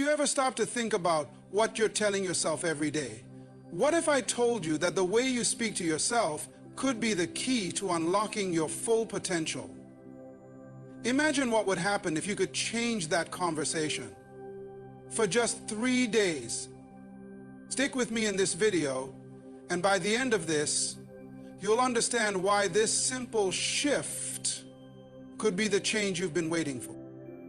you ever stop to think about what you're telling yourself every day? What if I told you that the way you speak to yourself could be the key to unlocking your full potential? Imagine what would happen if you could change that conversation for just 3 days. Stick with me in this video, and by the end of this, you'll understand why this simple shift could be the change you've been waiting for.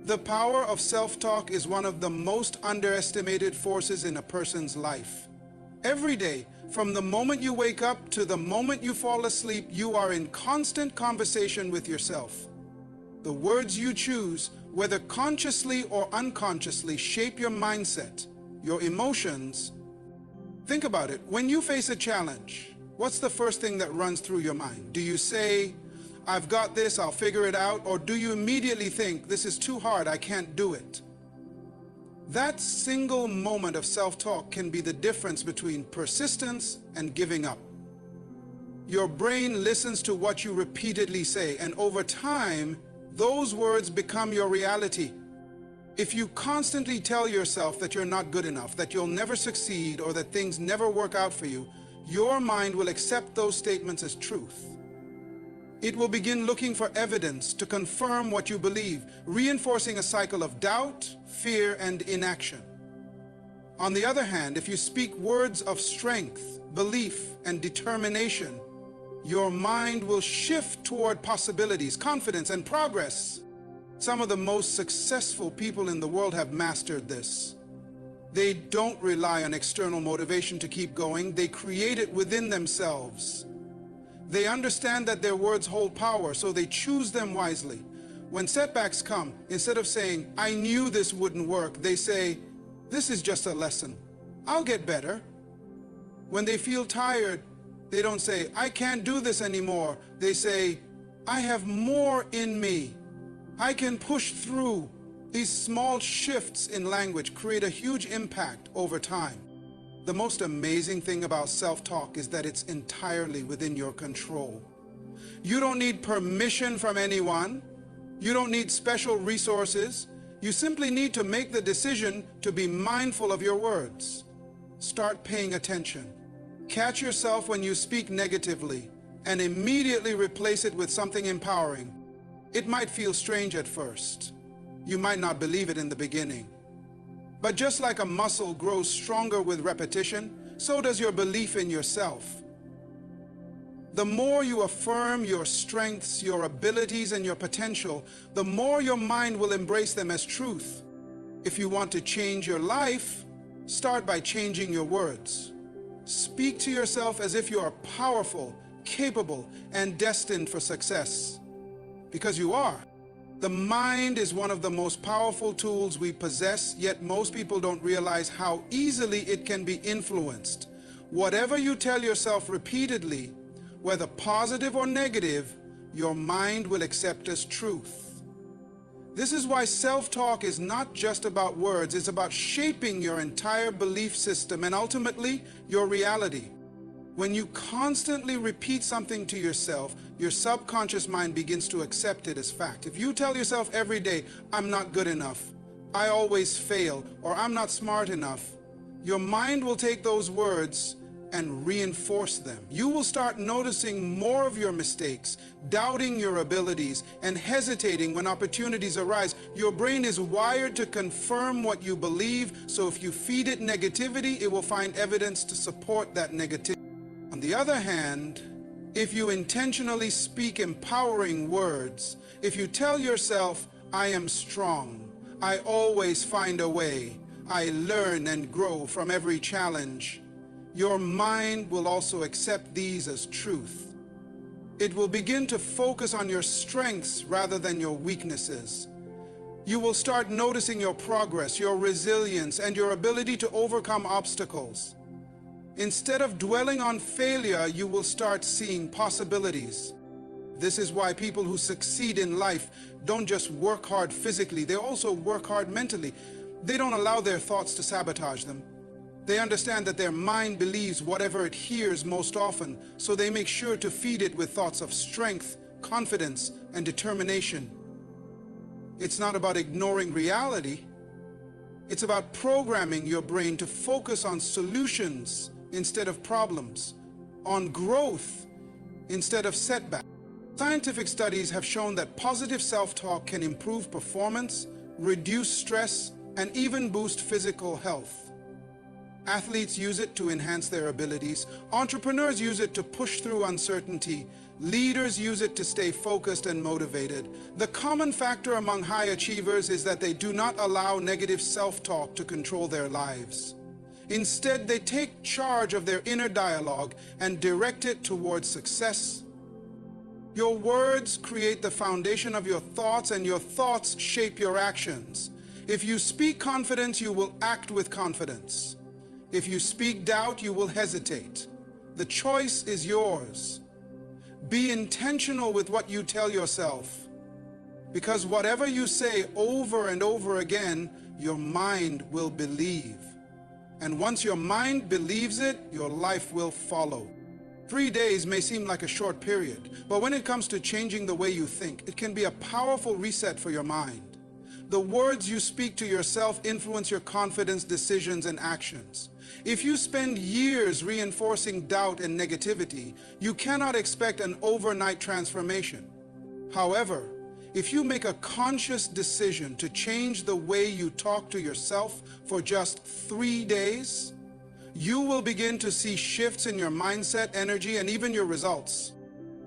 The power of self-talk is one of the most underestimated forces in a person's life. Every day, from the moment you wake up to the moment you fall asleep, you are in constant conversation with yourself. The words you choose, whether consciously or unconsciously, shape your mindset, your emotions. Think about it. When you face a challenge, what's the first thing that runs through your mind? Do you say, "I've got this, I'll figure it out," or do you immediately think, "This is too hard, I can't do it"? That single moment of self-talk can be the difference between persistence and giving up. Your brain listens to what you repeatedly say, and over time, those words become your reality. If you constantly tell yourself that you're not good enough, that you'll never succeed, or that things never work out for you, your mind will accept those statements as truth. It will begin looking for evidence to confirm what you believe, reinforcing a cycle of doubt, fear, and inaction. On the other hand, if you speak words of strength, belief, and determination, your mind will shift toward possibilities, confidence, and progress. Some of the most successful people in the world have mastered this. They don't rely on external motivation to keep going. They create it within themselves. They understand that their words hold power, so they choose them wisely. When setbacks come, instead of saying, "I knew this wouldn't work," they say, "This is just a lesson. I'll get better." When they feel tired, they don't say, "I can't do this anymore." They say, "I have more in me. I can push through." These small shifts in language create a huge impact over time. The most amazing thing about self-talk is that it's entirely within your control. You don't need permission from anyone. You don't need special resources. You simply need to make the decision to be mindful of your words. Start paying attention. Catch yourself when you speak negatively and immediately replace it with something empowering. It might feel strange at first. You might not believe it in the beginning. But just like a muscle grows stronger with repetition, so does your belief in yourself. The more you affirm your strengths, your abilities, and your potential, the more your mind will embrace them as truth. If you want to change your life, start by changing your words. Speak to yourself as if you are powerful, capable, and destined for success. Because you are. The mind is one of the most powerful tools we possess, yet most people don't realize how easily it can be influenced. Whatever you tell yourself repeatedly, whether positive or negative, your mind will accept as truth. This is why self-talk is not just about words, it's about shaping your entire belief system and ultimately your reality. When you constantly repeat something to yourself, your subconscious mind begins to accept it as fact. If you tell yourself every day, "I'm not good enough," "I always fail," or "I'm not smart enough," your mind will take those words and reinforce them. You will start noticing more of your mistakes, doubting your abilities, and hesitating when opportunities arise. Your brain is wired to confirm what you believe, so if you feed it negativity, it will find evidence to support that negativity. On the other hand, if you intentionally speak empowering words, if you tell yourself, "I am strong, I always find a way, I learn and grow from every challenge," your mind will also accept these as truth. It will begin to focus on your strengths rather than your weaknesses. You will start noticing your progress, your resilience, and your ability to overcome obstacles. Instead of dwelling on failure, you will start seeing possibilities. This is why people who succeed in life don't just work hard physically, they also work hard mentally. They don't allow their thoughts to sabotage them. They understand that their mind believes whatever it hears most often, so they make sure to feed it with thoughts of strength, confidence, and determination. It's not about ignoring reality. It's about programming your brain to focus on solutions instead of problems, on growth instead of setbacks. Scientific studies have shown that positive self-talk can improve performance, reduce stress, and even boost physical health. Athletes use it to enhance their abilities. Entrepreneurs use it to push through uncertainty. Leaders use it to stay focused and motivated. The common factor among high achievers is that they do not allow negative self-talk to control their lives. Instead, they take charge of their inner dialogue and direct it towards success. Your words create the foundation of your thoughts, and your thoughts shape your actions. If you speak confidence, you will act with confidence. If you speak doubt, you will hesitate. The choice is yours. Be intentional with what you tell yourself, because whatever you say over and over again, your mind will believe. And once your mind believes it, your life will follow. 3 days may seem like a short period, but when it comes to changing the way you think, it can be a powerful reset for your mind. The words you speak to yourself influence your confidence, decisions, and actions. If you spend years reinforcing doubt and negativity, you cannot expect an overnight transformation. However, if you make a conscious decision to change the way you talk to yourself for just 3 days, you will begin to see shifts in your mindset, energy, and even your results.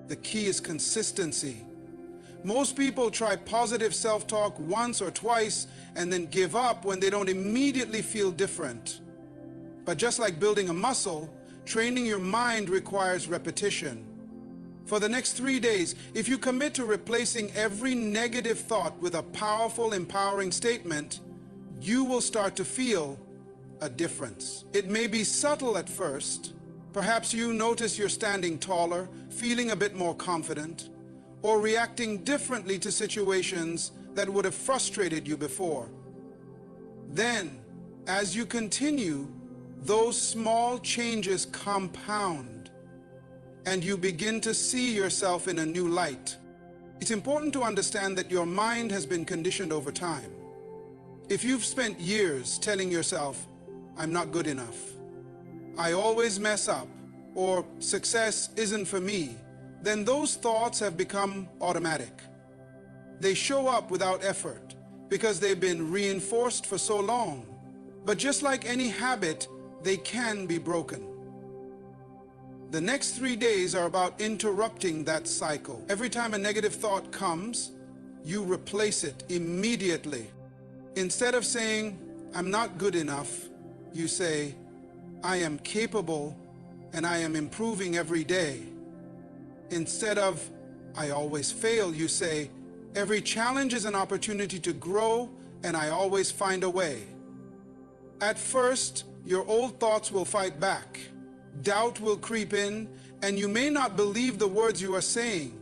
The key is consistency. Most people try positive self-talk once or twice and then give up when they don't immediately feel different. But just like building a muscle, training your mind requires repetition. For the next 3 days, if you commit to replacing every negative thought with a powerful, empowering statement, you will start to feel a difference. It may be subtle at first. Perhaps you notice you're standing taller, feeling a bit more confident, or reacting differently to situations that would have frustrated you before. Then, as you continue, those small changes compound, and you begin to see yourself in a new light. It's important to understand that your mind has been conditioned over time. If you've spent years telling yourself, "I'm not good enough," "I always mess up," or "success isn't for me," then those thoughts have become automatic. They show up without effort because they've been reinforced for so long. But just like any habit, they can be broken. The next 3 days are about interrupting that cycle. Every time a negative thought comes, you replace it immediately. Instead of saying, "I'm not good enough," you say, "I am capable and I am improving every day." Instead of, "I always fail," you say, "Every challenge is an opportunity to grow and I always find a way." At first, your old thoughts will fight back. Doubt will creep in, and you may not believe the words you are saying.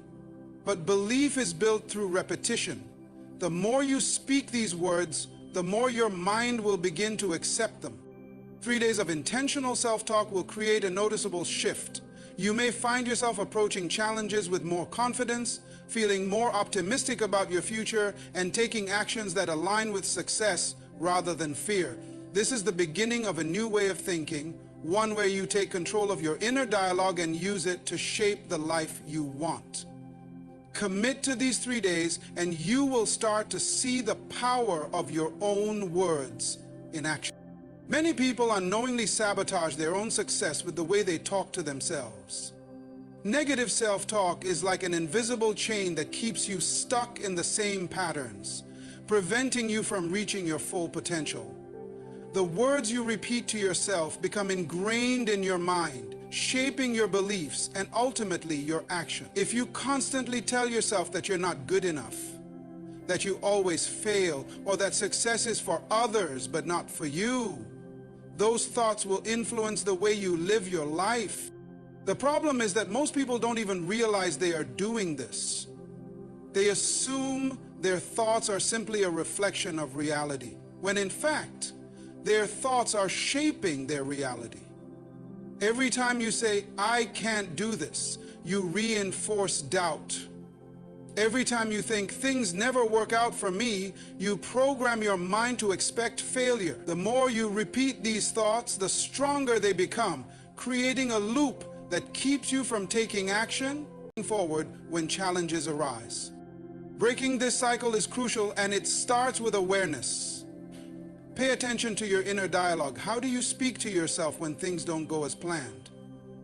But belief is built through repetition. The more you speak these words, the more your mind will begin to accept them. 3 days of intentional self-talk will create a noticeable shift. You may find yourself approaching challenges with more confidence, feeling more optimistic about your future, and taking actions that align with success rather than fear. This is the beginning of a new way of thinking, one where you take control of your inner dialogue and use it to shape the life you want. Commit to these 3 days, and you will start to see the power of your own words in action. Many people unknowingly sabotage their own success with the way they talk to themselves. Negative self-talk is like an invisible chain that keeps you stuck in the same patterns, preventing you from reaching your full potential. The words you repeat to yourself become ingrained in your mind, shaping your beliefs and ultimately your action. If you constantly tell yourself that you're not good enough, that you always fail, or that success is for others but not for you, those thoughts will influence the way you live your life. The problem is that most people don't even realize they are doing this. They assume their thoughts are simply a reflection of reality, when in fact, their thoughts are shaping their reality. Every time you say, "I can't do this," you reinforce doubt. Every time you think things never work out for me, you program your mind to expect failure. The more you repeat these thoughts, the stronger they become, creating a loop that keeps you from taking action forward when challenges arise. Breaking this cycle is crucial, and it starts with awareness. Pay attention to your inner dialogue. How do you speak to yourself when things don't go as planned?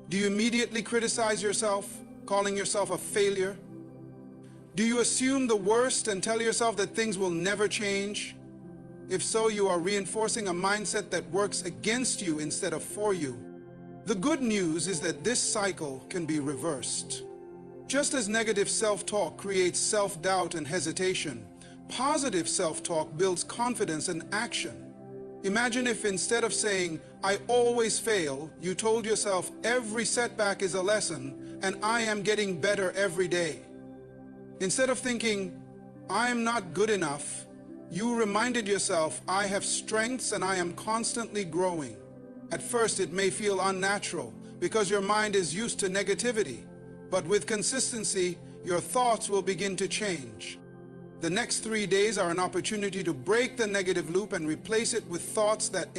Do you immediately criticize yourself, calling yourself a failure? Do you assume the worst and tell yourself that things will never change? If so, you are reinforcing a mindset that works against you instead of for you. The good news is that this cycle can be reversed. Just as negative self-talk creates self-doubt and hesitation, positive self-talk builds confidence and action. Imagine if instead of saying, "I always fail," you told yourself, "Every setback is a lesson, and I am getting better every day." Instead of thinking, "I am not good enough," you reminded yourself, "I have strengths and I am constantly growing." At first, it may feel unnatural because your mind is used to negativity, but with consistency, your thoughts will begin to change. The next 3 days are an opportunity to break the negative loop and replace it with thoughts that